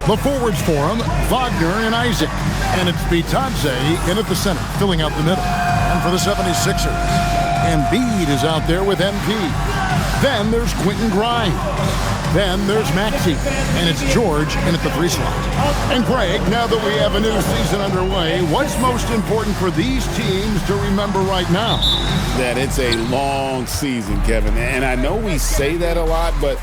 The forwards for him, Wagner and Isaac. And it's Bitadze in at the center, filling out the middle. And for the 76ers, Embiid is out there with MP. Then there's Quentin Grimes. Then there's Maxey. And it's George in at the 3 slot. And Greg, now that we have a new season underway, what's most important for these teams to remember right now? That it's a long season, Kevin. And I know we say that a lot, but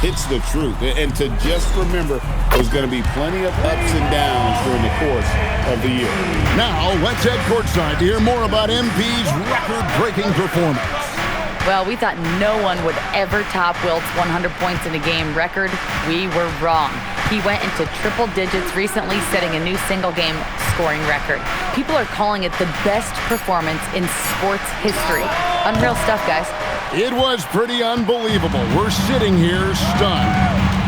it's the truth. And to just remember, there's going to be plenty of ups and downs during the course of the year. Now, let's head courtside to hear more about MP's record-breaking performance. Well, we thought no one would ever top Wilt's 100 points in a game record. We were wrong. He went into triple digits recently, setting a new single-game scoring record. People are calling it the best performance in sports history. Unreal stuff, guys. It was pretty unbelievable. We're sitting here stunned.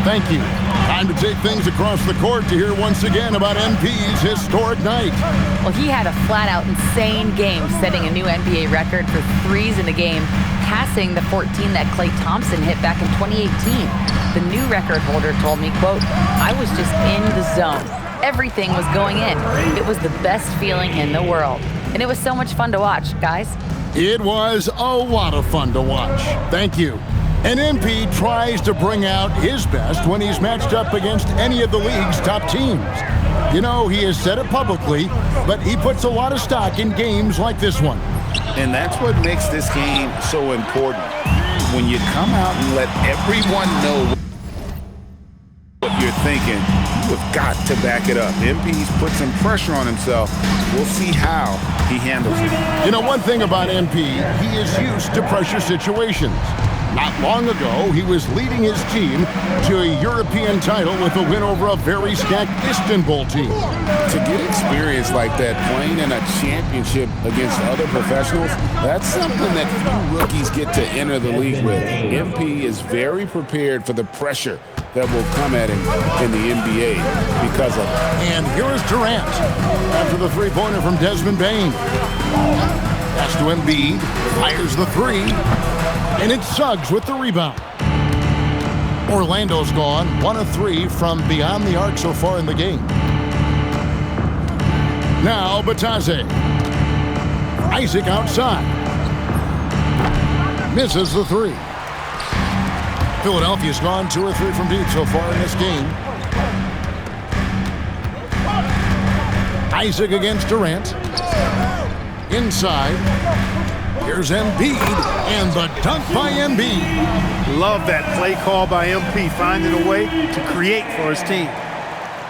Thank you. Time to take things across the court to hear once again about MP's historic night. Well, he had a flat-out insane game, setting a new NBA record for threes in a game, passing the 14 that Klay Thompson hit back in 2018. The new record holder told me, quote, "I was just in the zone. Everything was going in. It was the best feeling in the world." And it was so much fun to watch, guys. It was a lot of fun to watch. Thank you. And MP tries to bring out his best when he's matched up against any of the league's top teams. You know, he has said it publicly, but he puts a lot of stock in games like this one. And that's what makes this game so important. When you come out and let everyone know what you're thinking, you have got to back it up. MP's put some pressure on himself. We'll see how he handles it. You know, one thing about MP, he is used to pressure situations. Not long ago, he was leading his team to a European title with a win over a very stacked Istanbul team. To get experience like that, playing in a championship against other professionals, that's something that few rookies get to enter the league with. MP is very prepared for the pressure that will come at him in the NBA because of it. And here is Durant after the three-pointer from Desmond Bane. Pass to Embiid, fires the 3. And it's Suggs with the rebound. Orlando's gone 1 of 3 from beyond the arc so far in the game. Now Bitadze. Isaac outside. Misses the 3. Philadelphia's gone 2 or 3 from deep so far in this game. Isaac against Durant. Inside. Here's Embiid, and the dunk by Embiid. Love that play call by MP, finding a way to create for his team.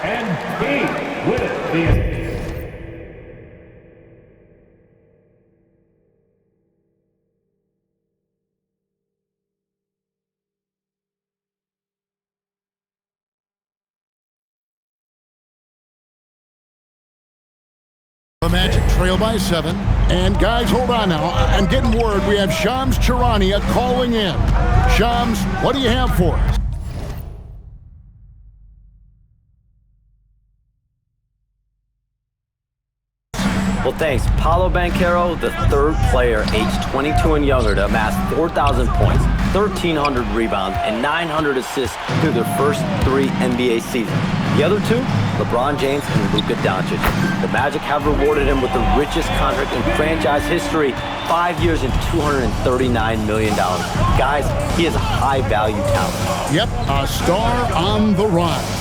Embiid with the The Magic trail by 7. And guys, hold on now. I'm getting word we have Shams Charania calling in. Shams, what do you have for us? Well, thanks. Paolo Banchero, the third player aged 22 and younger to amass 4,000 points, 1,300 rebounds, and 900 assists through their first 3 NBA seasons. The other 2, LeBron James and Luka Doncic. The Magic have rewarded him with the richest contract in franchise history, 5 years and $239 million. Guys, he is a high-value talent. Yep, a star on the rise.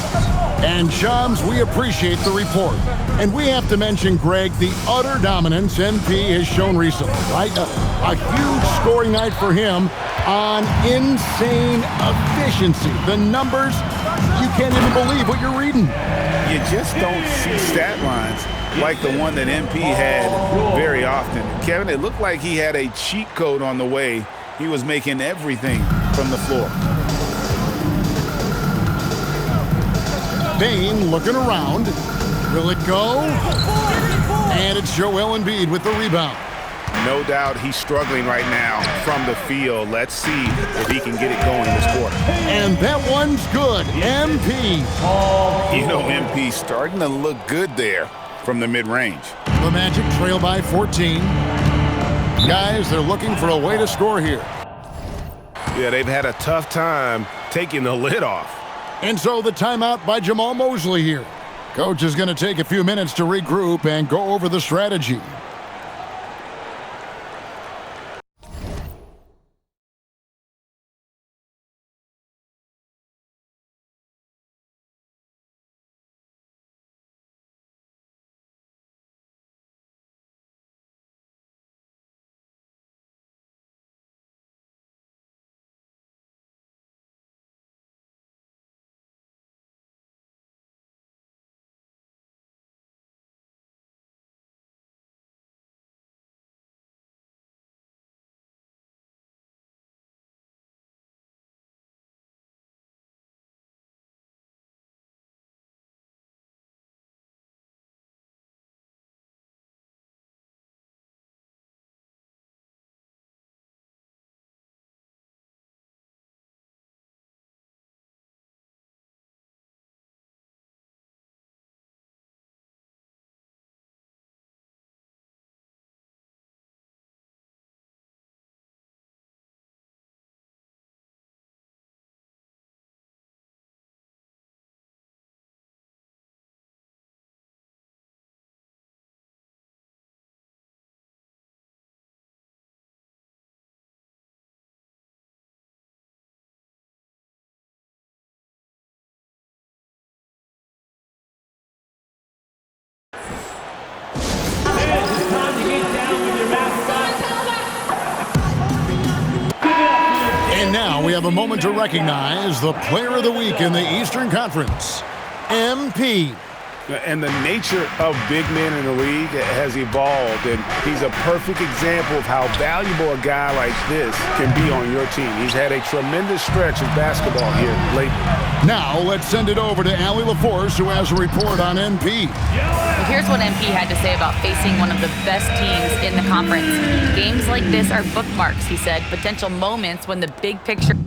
And Shams, we appreciate the report. And we have to mention, Greg, the utter dominance MP has shown recently, right? A huge scoring night for him on insane efficiency. The numbers, you can't even believe what you're reading. You just don't see stat lines like the one that MP had very often. Kevin, it looked like he had a cheat code on the way. He was making everything from the floor. Bane looking around. Will it go? And it's Joel Embiid with the rebound. No doubt he's struggling right now from the field. Let's see if he can get it going this quarter. And that one's good. MP. You know, MP starting to look good there from the mid-range. The Magic trail by 14. Guys, they're looking for a way to score here. Yeah, they've had a tough time taking the lid off. And so the timeout by Jamal Mosley here. Coach is going to take a few minutes to regroup and go over the strategy. And now we have a moment to recognize the Player of the Week in the Eastern Conference, MP. And the nature of big men in the league has evolved, and he's a perfect example of how valuable a guy like this can be on your team. He's had a tremendous stretch of basketball here lately. Now let's send it over to Allie LaForce, who has a report on MP. Well, here's what MP had to say about facing one of the best teams in the conference. Games like this are bookmarks, he said, potential moments when the big picture...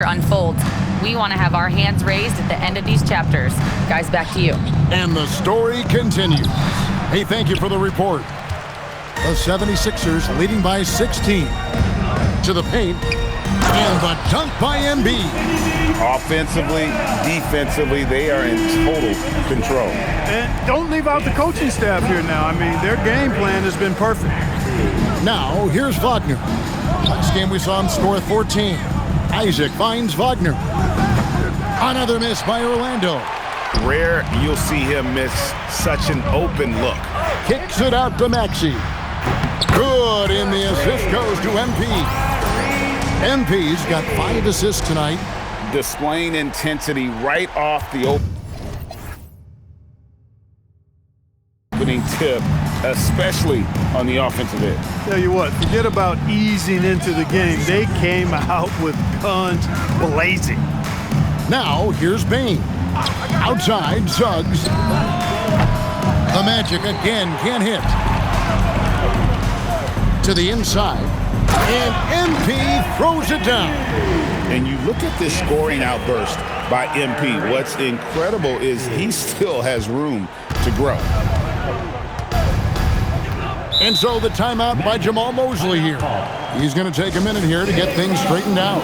unfolds. We want to have our hands raised at the end of these chapters. Guys, back to you. And the story continues. Hey, thank you for the report. The 76ers leading by 16. To the paint. And the dunk by Embiid. Offensively, defensively, they are in total control. And don't leave out the coaching staff here now. I mean, their game plan has been perfect. Now, here's Wagner. Last game we saw him score 14. Isaac finds Wagner. Another miss by Orlando. Rare you'll see him miss such an open look. Kicks it out to Maxey. Good, and the assist goes to MP. MP's got 5 assists tonight. Displaying intensity right off the opening tip, especially on the offensive end. Tell you what, forget about easing into the game. They came out with guns blazing. Now, here's Bane. Outside, Suggs. The Magic again can't hit. To the inside. And MP throws it down. And you look at this scoring outburst by MP. What's incredible is he still has room to grow. And so the timeout by Jamal Mosley here. He's going to take a minute here to get things straightened out.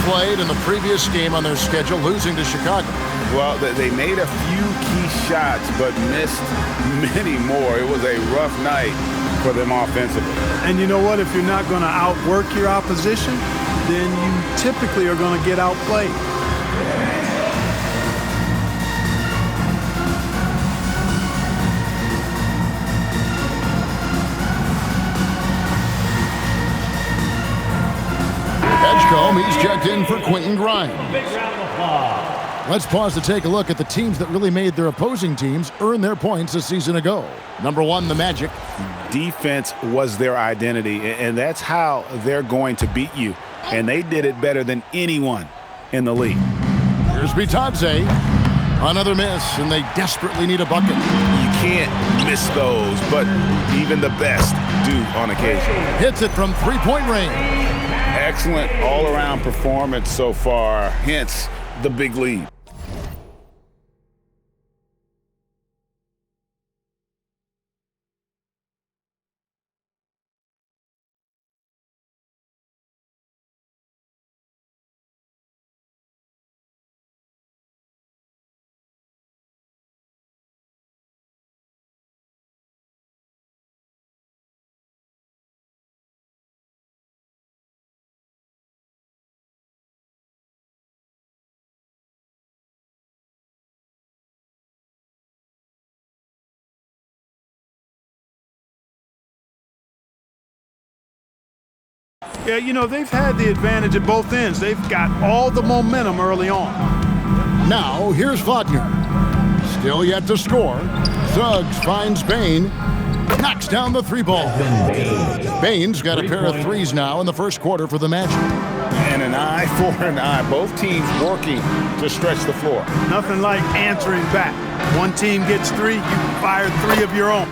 played in the previous game on their schedule, losing to Chicago. Well, they made a few key shots, but missed many more. It was a rough night for them offensively. And you know what? If you're not going to outwork your opposition, then you typically are going to get outplayed. Edgecombe, he's checked in for Quentin Grimes. Let's pause to take a look at the teams that really made their opposing teams earn their points a season ago. Number 1, the Magic. Defense was their identity, and that's how they're going to beat you. And they did it better than anyone in the league. Here's Bitadze. Another miss, and they desperately need a bucket. You can't miss those, but even the best do on occasion. Hits it from three-point range. Excellent all-around performance so far, hence the big lead. Yeah, you know, they've had the advantage at both ends. They've got all the momentum early on. Now, here's Wagner. Still yet to score. Suggs finds Bane. Knocks down the three ball. Bane's got a pair of threes now in the first quarter for the Magic. And an eye for an eye. Both teams working to stretch the floor. Nothing like answering back. One team gets 3, you fire 3 of your own.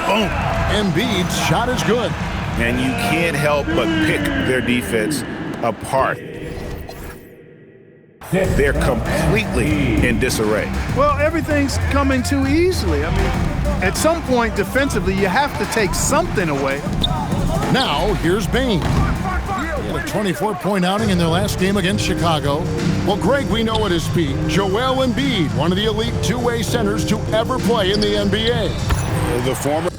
Boom. Embiid's shot is good. And you can't help but pick their defense apart. They're completely in disarray. Well, everything's coming too easily. I mean, at some point defensively, you have to take something away. Now, here's Bane. He had a 24-point outing in their last game against Chicago. Well, Greg, we know at his peak, Joel Embiid, one of the elite two-way centers to ever play in the NBA. The former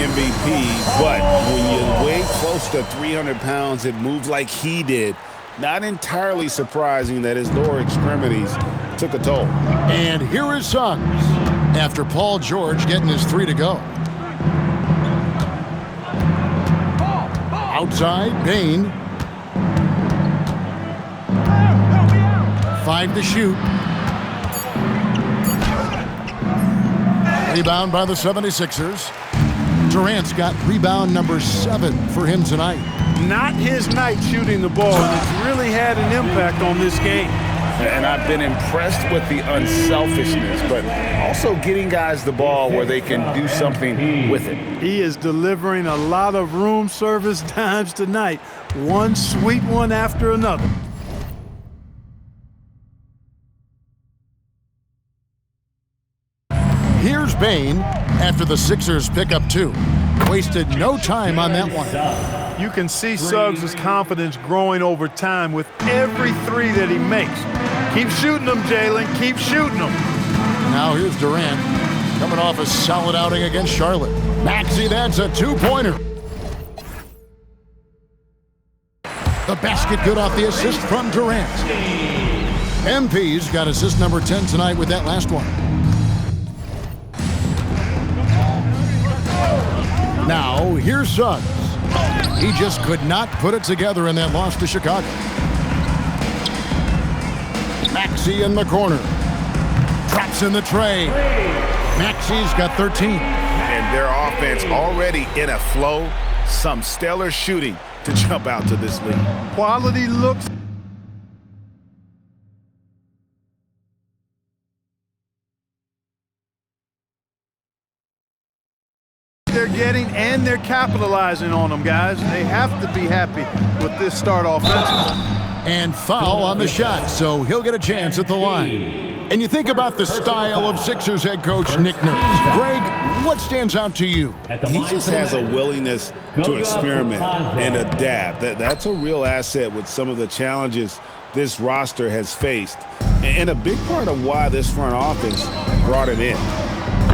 MVP, but when you weigh close to 300 pounds and move like he did, not entirely surprising that his lower extremities took a toll. And here is Suggs after Paul George getting his 3 to go. Outside, Bain. 5 to shoot. Rebound by the 76ers. Durant's got rebound number 7 for him tonight. Not his night shooting the ball, and it's really had an impact on this game. And I've been impressed with the unselfishness, but also getting guys the ball where they can do something with it. He is delivering a lot of room service dimes tonight. One sweet one after another. Here's Bain after the Sixers pick up 2. Wasted no time on that one. You can see Suggs' confidence growing over time with every 3 that he makes. Keep shooting them, Jalen. Keep shooting them. Now here's Durant coming off a solid outing against Charlotte. Maxey, that's a 2-pointer. The basket good off the assist from Durant. MP's got assist number 10 tonight with that last one. Now, here's Suggs. He just could not put it together in that loss to Chicago. Maxey in the corner. Drops in the tray. Maxey's got 13. And their offense already in a flow. Some stellar shooting to jump out to this lead. Quality looks. They're getting and they're capitalizing on them, guys. They have to be happy with this start offensively. And foul on the shot, so he'll get a chance at the line. And you think about the style of Sixers head coach Nick Nurse. Greg, what stands out to you? He just has a willingness to experiment and adapt. That's a real asset with some of the challenges this roster has faced. And a big part of why this front office brought him in.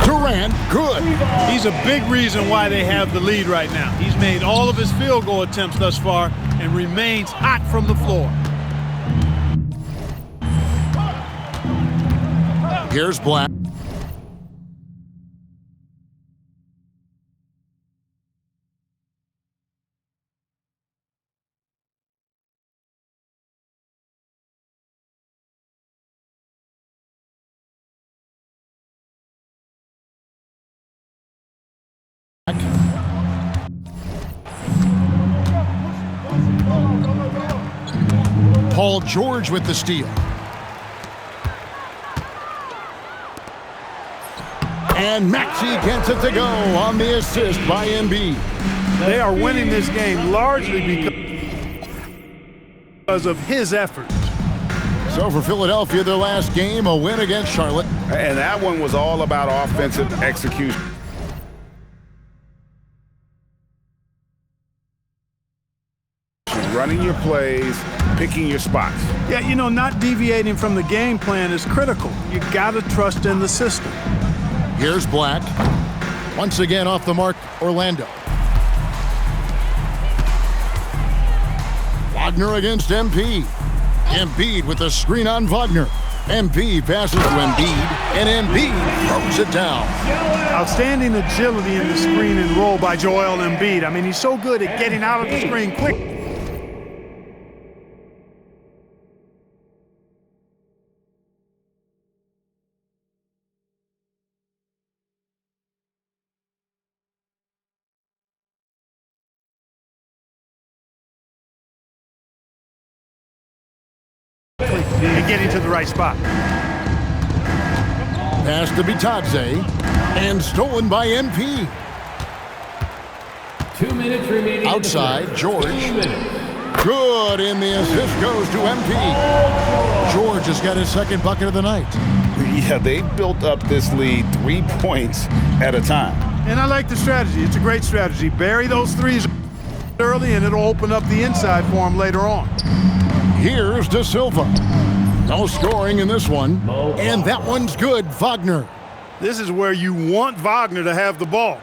Durant, good. He's a big reason why they have the lead right now. He's made all of his field goal attempts thus far and remains hot from the floor. Here's Black. Paul George with the steal. And Maxey gets it to go on the assist by Embiid. They are winning this game largely because of his effort. So for Philadelphia, their last game, a win against Charlotte. And that one was all about offensive execution. Running your plays, picking your spots. Yeah, you know, not deviating from the game plan is critical. You got to trust in the system. Here's Black. Once again off the mark, Orlando. Wagner against MP. Embiid with a screen on Wagner. MP passes to Embiid, and Embiid throws it down. Outstanding agility in the screen and roll by Joel Embiid. I mean, he's so good at getting out of the screen quick. And getting to the right spot. Pass to Bitadze, and stolen by MP. 2 minutes remaining. Outside, George. Good, and the assist goes to MP. George has got his second bucket of the night. Yeah, they built up this lead 3 points at a time. And I like the strategy. It's a great strategy. Bury those threes early, and it'll open up the inside for him later on. Here's De Silva. No scoring in this one, and that one's good, Wagner. This is where you want Wagner to have the ball.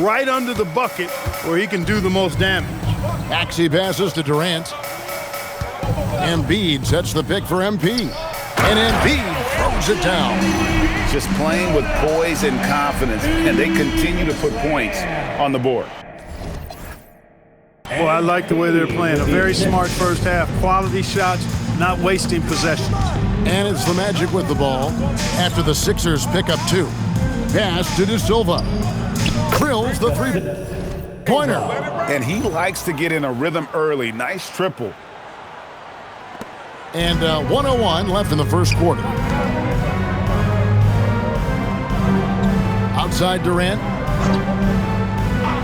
right under the bucket where he can do the most damage. Maxey passes to Durant. Embiid sets the pick for MP. And Embiid throws it down. Just playing with poise and confidence, and they continue to put points on the board. Well, I like the way they're playing. A very smart first half. Quality shots, not wasting possessions. And it's the Magic with the ball after the Sixers pick up 2. Pass to De Silva. Drills the three-pointer. And he likes to get in a rhythm early. Nice triple. And 1:01 left in the first quarter. Outside Durant.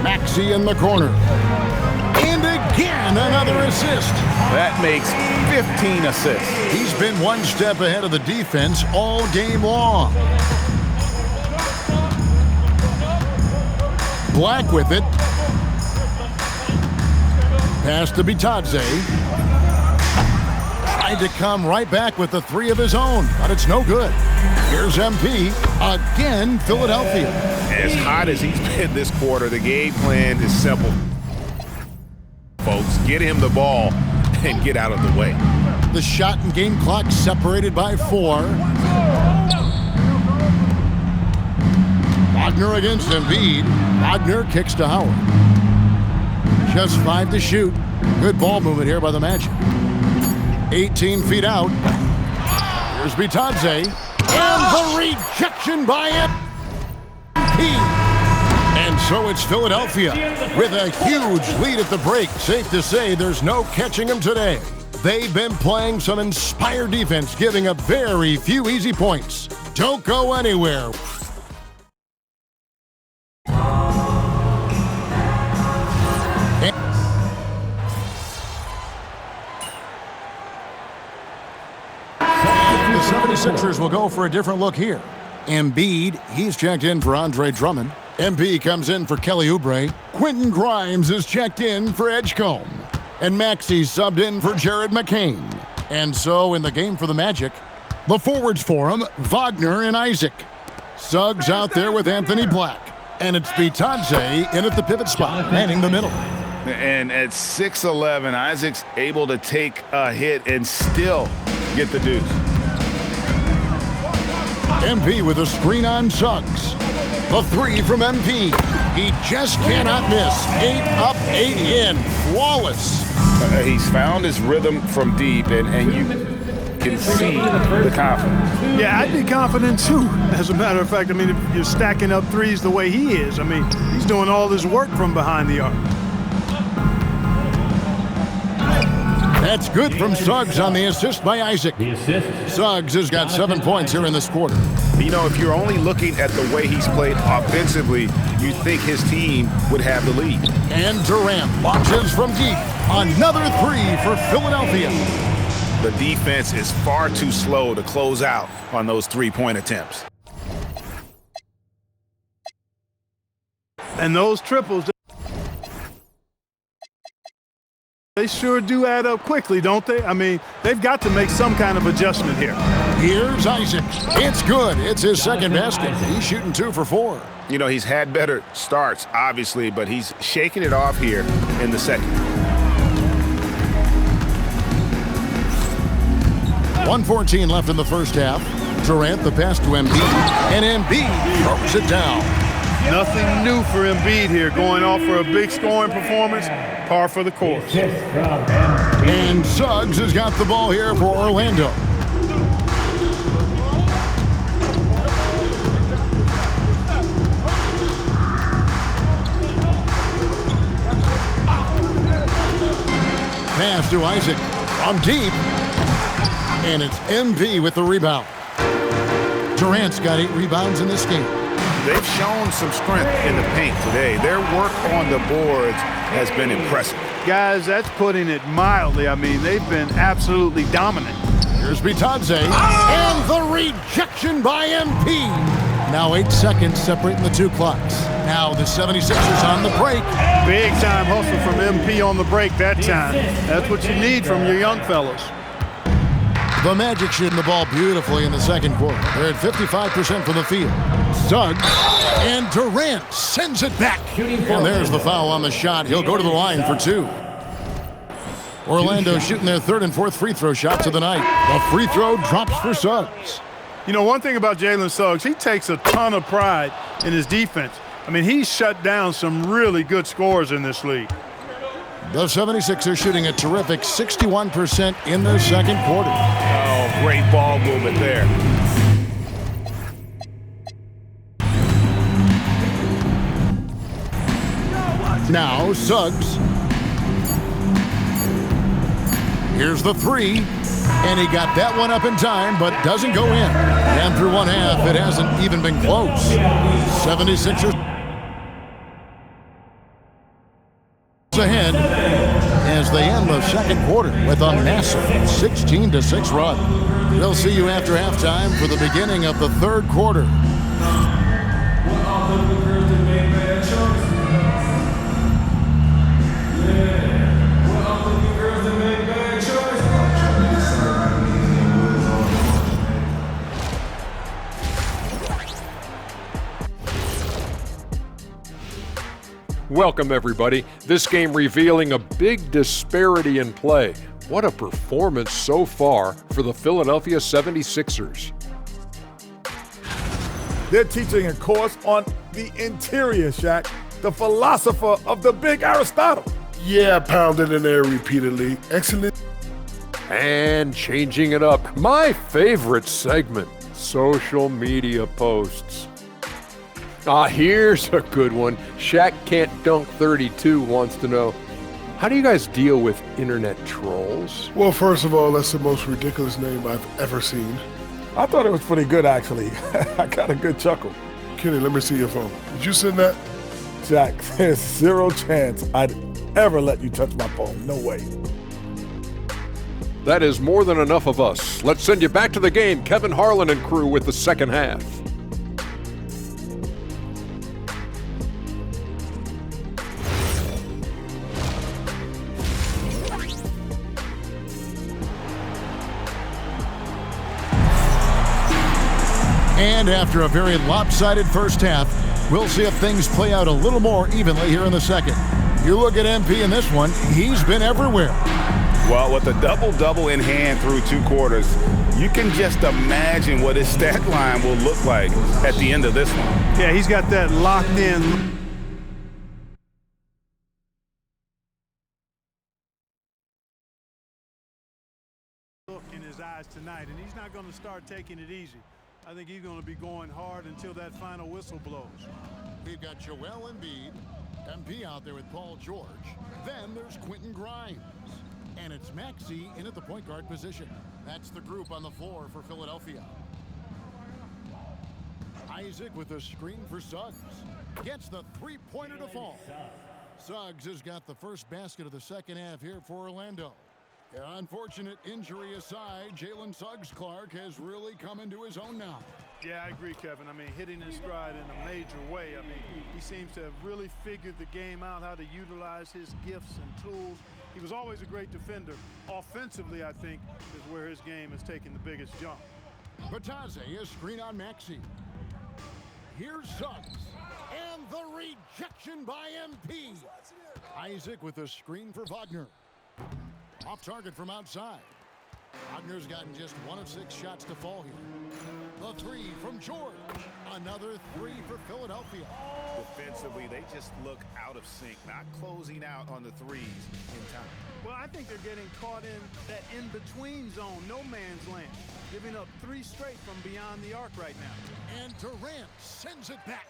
Maxey in the corner. And again, another assist. That makes 15 assists. He's been one step ahead of the defense all game long. Black with it. Pass to Bitadze. Tried to come right back with the 3 of his own, but it's no good. Here's MP. Again, Philadelphia. As hot as he's been this quarter, the game plan is simple. Folks, get him the ball and get out of the way. The shot and game clock separated by 4. Wagner against Embiid. Wagner kicks to Howard. Just 5 to shoot. Good ball movement here by the Magic. 18 feet out. Here's Bitadze. And the rejection by MP. And so it's Philadelphia with a huge lead at the break. Safe to say there's no catching them today. They've been playing some inspired defense, giving up very few easy points. Don't go anywhere. The 76ers will go for a different look here. Embiid, he's checked in for Andre Drummond. MP comes in for Kelly Oubre. Quentin Grimes is checked in for Edgecombe. And Maxey subbed in for Jared McCain. And so in the game for the Magic, the forwards for him, Wagner and Isaac. Suggs out there with Anthony Black. And it's Bitadze in at the pivot spot, manning the middle. And at 6'11", Isaac's able to take a hit and still get the deuce. MP with a screen on Suggs. The 3 from MP. He just cannot miss. 8 up, 8 in. Flawless. He's found his rhythm from deep, and you can see the confidence. Yeah, I'd be confident too. As a matter of fact, I mean, if you're stacking up threes the way he is, I mean, he's doing all this work from behind the arc. That's good from Suggs on the assist by Isaac. Suggs has got 7 points here in this quarter. You know, if you're only looking at the way he's played offensively, you'd think his team would have the lead. And Durant launches from deep. Another 3 for Philadelphia. The defense is far too slow to close out on those three-point attempts. And those triples, they sure do add up quickly, don't they? I mean, they've got to make some kind of adjustment here. Here's Isaac. It's good. It's his second basket. He's shooting 2 for 4. You know, he's had better starts, obviously, but he's shaking it off here in the second. 1:14 left in the first half. Durant the pass to Embiid, and Embiid throws it down. Nothing new for Embiid here, going off for a big scoring performance, par for the course. And Suggs has got the ball here for Orlando. Pass to Isaac from deep. And it's MP with the rebound. Durant's got 8 rebounds in this game. They've shown some strength in the paint today. Their work on the boards has been impressive. Guys, that's putting it mildly. I mean, they've been absolutely dominant. Here's Bitadze. And the rejection by MP. Now 8 seconds separating the 2 clocks. Now the 76ers on the break. Big time hustle from MP on the break that time. That's what you need from your young fellas. The Magic shooting the ball beautifully in the second quarter. They're at 55% from the field. Suggs, And Durant sends it back. And there's the foul on the shot. He'll go to the line for 2. Orlando shooting their 3rd and 4th free throw shots of the night. The free throw drops for Suggs. You know, one thing about Jalen Suggs, he takes a ton of pride in his defense. I mean, he's shut down some really good scorers in this league. The 76ers shooting a terrific 61% in their 2nd quarter. Oh, great ball movement there. Now Suggs. Here's the 3. And he got that one up in time, but doesn't go in. And through 1 half, it hasn't even been close. 76ers ahead as they end the 2nd quarter with a massive 16-6 run. We'll see you after halftime for the beginning of the 3rd quarter. Welcome, everybody. This game revealing a big disparity in play. What a performance so far for the Philadelphia 76ers. They're teaching a course on the interior, Shaq, the philosopher of the big Aristotle. Yeah, pounded in there repeatedly. Excellent. And changing it up, my favorite segment, social media posts. Here's a good one. Shaq Can't Dunk 32 wants to know, how do you guys deal with internet trolls? Well, first of all, that's the most ridiculous name I've ever seen. I thought it was pretty good, actually. I got a good chuckle. Kenny, let me see your phone. Did you send that? Jack, there's 0 chance I'd ever let you touch my phone. No way. That is more than enough of us. Let's send you back to the game. Kevin Harlan and crew with the 2nd half. And after a very lopsided first half, we'll see if things play out a little more evenly here in the 2nd. You look at MP in this one, he's been everywhere. Well, with a double-double in hand through 2 quarters, you can just imagine what his stat line will look like at the end of this one. Yeah, he's got that locked in look in his eyes tonight, and he's not going to start taking it easy. I think he's going to be going hard until that final whistle blows. We've got Joel Embiid, MP out there with Paul George. Then there's Quentin Grimes. And it's Maxey in at the point guard position. That's the group on the floor for Philadelphia. Isaac with a screen for Suggs. Gets the 3-pointer to fall. Suggs has got the first basket of the 2nd half here for Orlando. Unfortunate injury aside, Jalen Suggs-Clark has really come into his own now. Yeah, I agree, Kevin. I mean, hitting his stride in a major way. I mean, he seems to have really figured the game out, how to utilize his gifts and tools. He was always a great defender. Offensively, I think, is where his game has taken the biggest jump. Batadze, a screen on Maxey. Here's Suggs. And the rejection by MP. Isaac with a screen for Wagner. Off target from outside. Wagner's gotten just 1 of 6 shots to fall here. The 3 from George. Another 3 for Philadelphia. Defensively, they just look out of sync, not closing out on the threes in time. Well, I think they're getting caught in that in-between zone, no man's land, giving up 3 straight from beyond the arc right now. And Durant sends it back.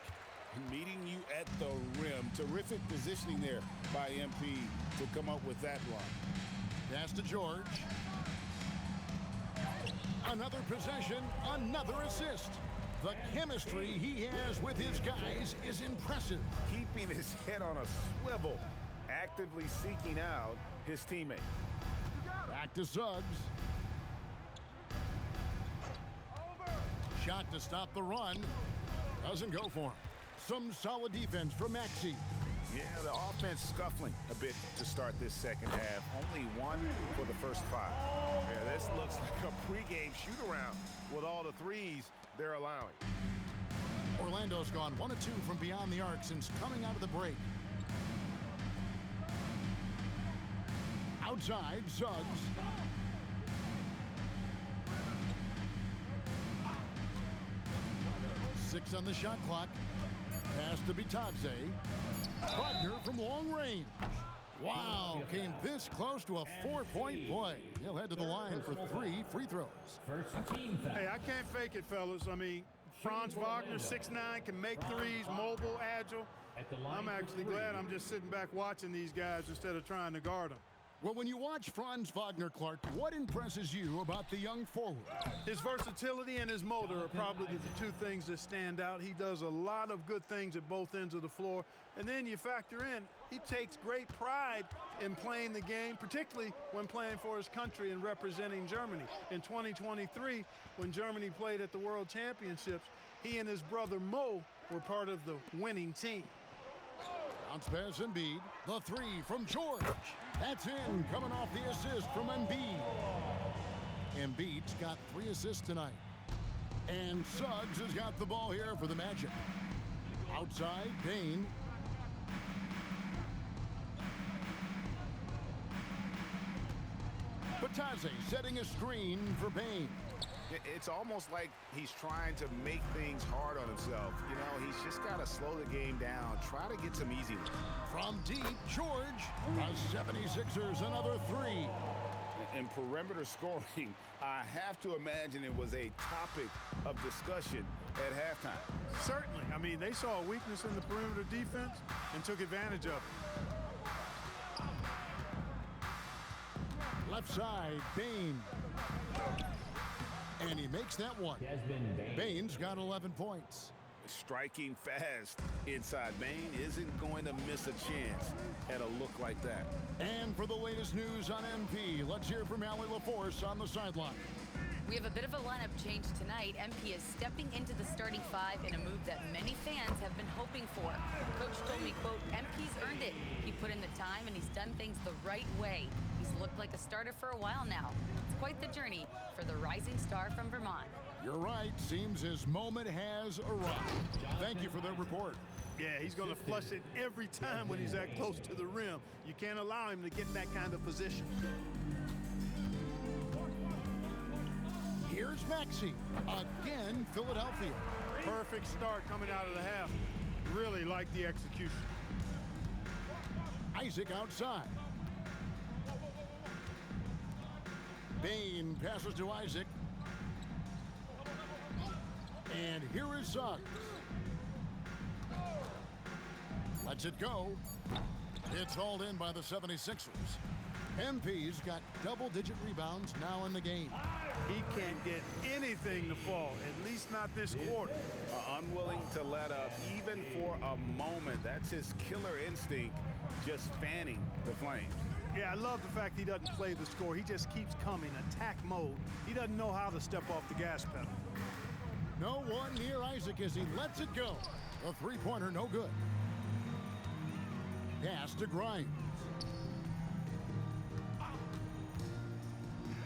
Meeting you at the rim. Terrific positioning there by MP to come up with that run. Pass to George. Another possession, another assist. The chemistry he has with his guys is impressive. Keeping his head on a swivel, actively seeking out his teammate. Back to Suggs. Shot to stop the run. Doesn't go for him. Some solid defense from Maxey. Yeah, the offense scuffling a bit to start this 2nd half. Only 1 for the first 5. Yeah, this looks like a pregame shoot-around with all the threes they're allowing. Orlando's gone 1 of 2 from beyond the arc since coming out of the break. Outside, Suggs. Six on the shot clock. Pass to Bitadze. Wagner from long range. Wow, came this close to a 4-point play. He'll head to the line for 3 free throws. Hey, I can't fake it, fellas. I mean, Franz Wagner, 6'9", can make threes, mobile, agile. I'm actually glad I'm just sitting back watching these guys instead of trying to guard them. Well, when you watch Franz Wagner, Clark, what impresses you about the young forward? His versatility and his motor are probably the two things that stand out. He does a lot of good things at both ends of the floor. And then you factor in, he takes great pride in playing the game, particularly when playing for his country and representing Germany. In 2023, when Germany played at the World Championships, he and his brother Mo were part of the winning team. Bounce pass Embiid. The 3 from George. That's in, coming off the assist from Embiid. Embiid's got 3 assists tonight. And Suggs has got the ball here for the Magic. Outside, Payne. Bitadze setting a screen for Payne. It's almost like he's trying to make things hard on himself. You know, he's just got to slow the game down, try to get some easy ones. From deep, George. The 76ers another 3. In perimeter scoring, I have to imagine it was a topic of discussion at halftime. Certainly. I mean, they saw a weakness in the perimeter defense and took advantage of it. Left side, Bane. And he makes that one. Bane's got 11 points. Striking fast inside. Bane isn't going to miss a chance at a look like that. And for the latest news on MP, let's hear from Allie LaForce on the sideline. We have a bit of a lineup change tonight. MP is stepping into the starting 5 in a move that many fans have been hoping for. Coach told me, quote, MP's earned it. He put in the time and he's done things the right way. He's looked like a starter for a while now. It's quite the journey for the rising star from Vermont. You're right. Seems his moment has arrived. Thank you for that report. Yeah, he's going to flush it every time when he's that close to the rim. You can't allow him to get in that kind of position. Here's Maxey. Again, Philadelphia. Perfect start coming out of the half. Really like the execution. Isaac outside. Bane passes to Isaac. And here is Suggs. Lets it go. It's hauled in by the 76ers. MP's got double-digit rebounds now in the game. He can't get anything to fall, at least not this quarter. Unwilling to let up even for a moment. That's his killer instinct, just fanning the flames. Yeah, I love the fact he doesn't play the score. He just keeps coming, attack mode. He doesn't know how to step off the gas pedal. No one near Isaac as he lets it go. The three-pointer no good. Pass to Grimes.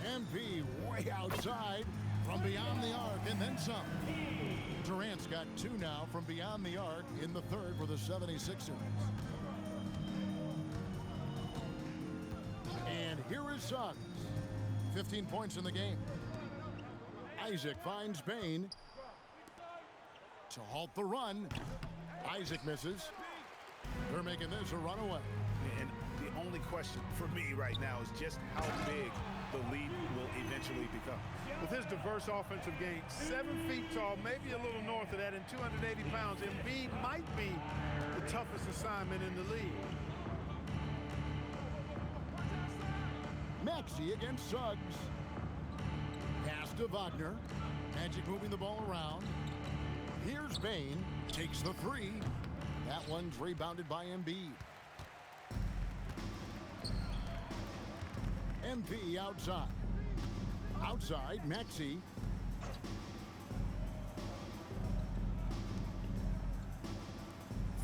MP way outside from beyond the arc and then some. Durant's got 2 now from beyond the arc in the third for the 76ers. And here is Suggs. 15 points in the game. Isaac finds Bane to halt the run. Isaac misses. They're making this a runaway. And the only question for me right now is just how big the lead will eventually become. With his diverse offensive game, 7 feet tall, maybe a little north of that, and 280 pounds, Embiid might be the toughest assignment in the league. Maxey against Suggs. Pass to Wagner. Magic moving the ball around. Here's Bane. Takes the 3. That one's rebounded by Embiid. MP outside. Outside, Maxey.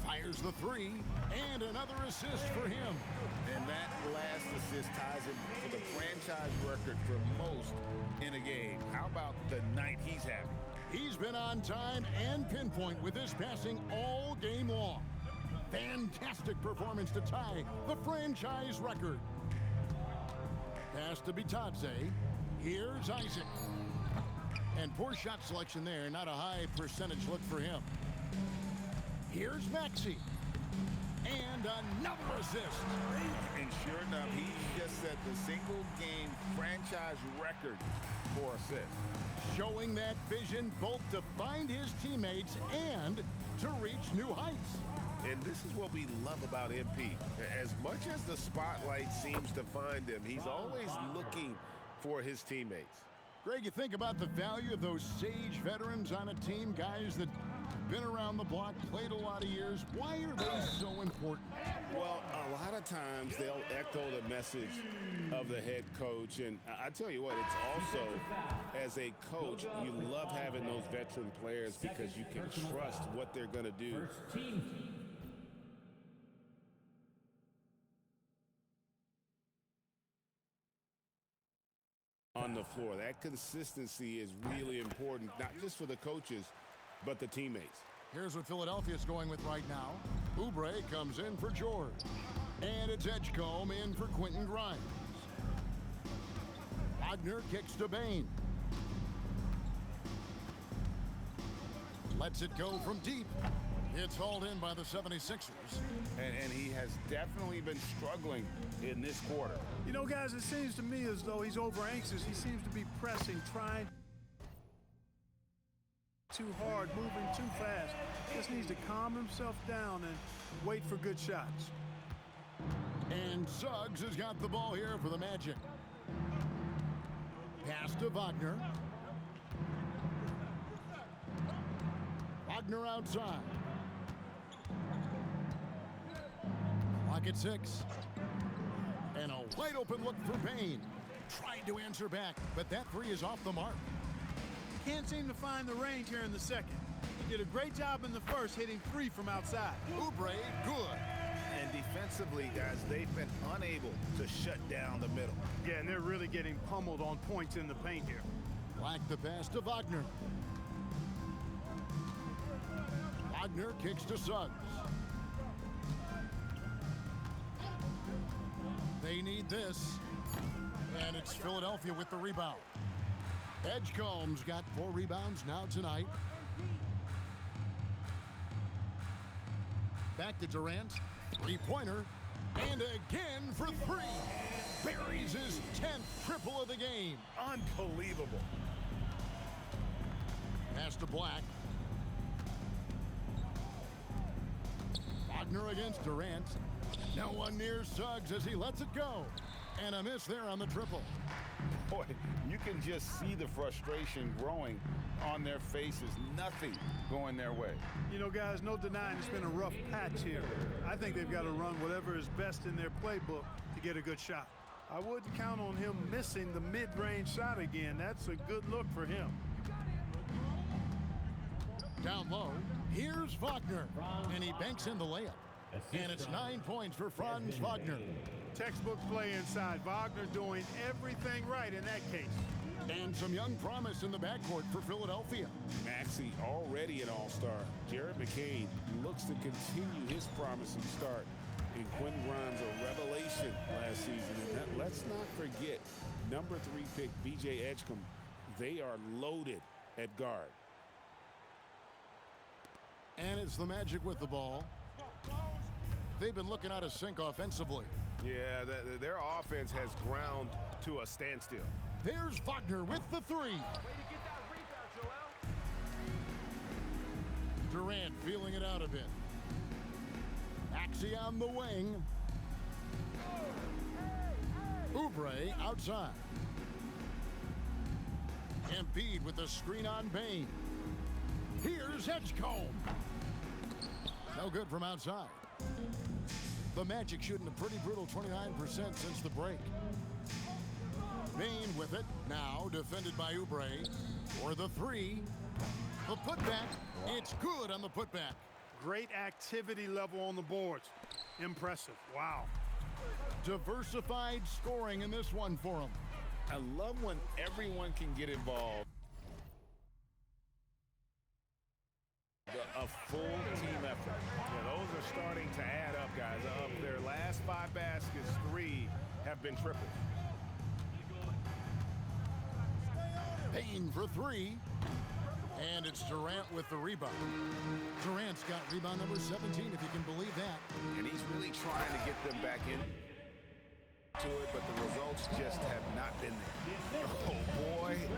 Fires the 3, and another assist for him. And that last assist ties him for the franchise record for most in a game. How about the night he's having? He's been on time and pinpoint with his passing all game long. Fantastic performance to tie the franchise record. Pass to Bitadze. Here's Isaac. And poor shot selection there. Not a high percentage look for him. Here's Maxey. And another assist. And sure enough, he's just set the single-game franchise record for assists. Showing that vision both to find his teammates and to reach new heights. And this is what we love about MP. As much as the spotlight seems to find him, he's always looking for his teammates. Greg, you think about the value of those sage veterans on a team, guys that been around the block, played a lot of years. Why are they so important? Well, a lot of times they'll echo the message of the head coach. And I tell you what, it's also, as a coach, you love having those veteran players because you can trust what they're going to do. On the floor. That consistency is really important, not just for the coaches, but the teammates. Here's what Philadelphia's going with right now. Oubre comes in for George. And it's Edgecombe in for Quentin Grimes. Wagner kicks to Bane. Lets it go from deep. It's hauled in by the 76ers. And he has definitely been struggling in this quarter. You know, guys, it seems to me as though he's over anxious. He seems to be pressing, trying too hard, moving too fast. Just needs to calm himself down and wait for good shots. And Suggs has got the ball here for the Magic. Pass to Wagner. Wagner outside. Clock at 6. And a wide open look for Bane. Tried to answer back, but that three is off the mark. Can't seem to find the range here in the second. He did a great job in the first, hitting 3 from outside. Oubre, good. And defensively, guys, they've been unable to shut down the middle. Yeah, and they're really getting pummeled on points in the paint here. Black the pass to Wagner. Wagner kicks to Suggs. They need this. And it's Philadelphia with the rebound. Edgecombe's got 4 rebounds now tonight. Back to Durant. 3-pointer. And again for 3. Buries his 10th triple of the game. Unbelievable. Pass to Black. Wagner against Durant. No one near Suggs as he lets it go. And a miss there on the triple. Boy, you can just see the frustration growing on their faces. Nothing going their way. You know, guys, no denying it's been a rough patch here. I think they've got to run whatever is best in their playbook to get a good shot. I wouldn't count on him missing the mid-range shot again. That's a good look for him. Down low, here's Wagner. And he banks in the layup. And it's 9 points for Franz Wagner. Textbook play inside. Wagner doing everything right in that case. And some young promise in the backcourt for Philadelphia. Maxey already an all-star. Jared McCain looks to continue his promising start. And Quentin Grimes, a revelation last season. And let's not forget, number 3 pick B.J. Edgecombe. They are loaded at guard. And it's the Magic with the ball. They've been looking out of sync offensively. Yeah, their offense has ground to a standstill. There's Wagner with the 3. Way to get that rebound, Joel. Durant feeling it out a bit. Maxey on the wing. Oubre outside. Embiid with the screen on Bane. Here's Edgecombe. No good from outside. The Magic shooting a pretty brutal 29% since the break. Bane with it, now defended by Oubre. For the 3. The putback, it's good on the putback. Great activity level on the boards. Impressive, wow. Diversified scoring in this one for him. I love when everyone can get involved. a full team effort. Yeah, those are starting to add up, guys. Of their last 5 baskets, 3 have been triples. Payne for 3. And it's Durant with the rebound. Durant's got rebound number 17, if you can believe that. And he's really trying to get them back in to it, but the results just have not been there.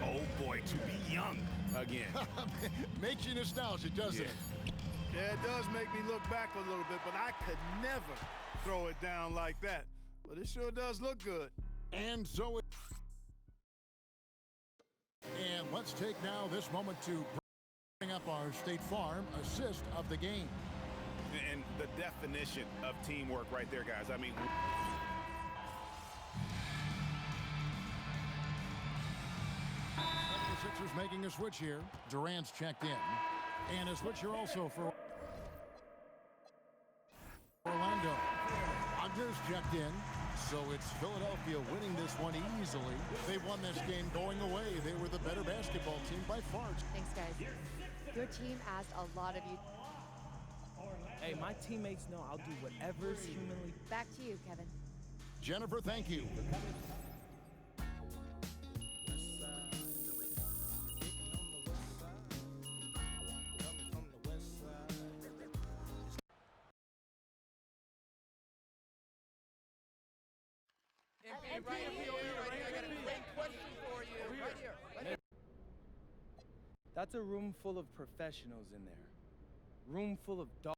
Oh boy, to be young again. Makes you nostalgic, doesn't it? Yeah, it does make me look back a little bit, but I could never throw it down like that. But it sure does look good. And so and let's take now this moment to bring up our State Farm assist of the game. And the definition of teamwork right there, guys. I mean, the Sixers making a switch here. Durant's checked in. And a switch here also for Orlando. Andres checked in. So it's Philadelphia winning this one easily. They won this game going away. They were the better basketball team by far. Thanks, guys. Your team asked a lot of you. Hey, my teammates know I'll do whatever's humanly. Back to you, Kevin. Jennifer, thank you. That's a room full of professionals in there. Room full of dogs.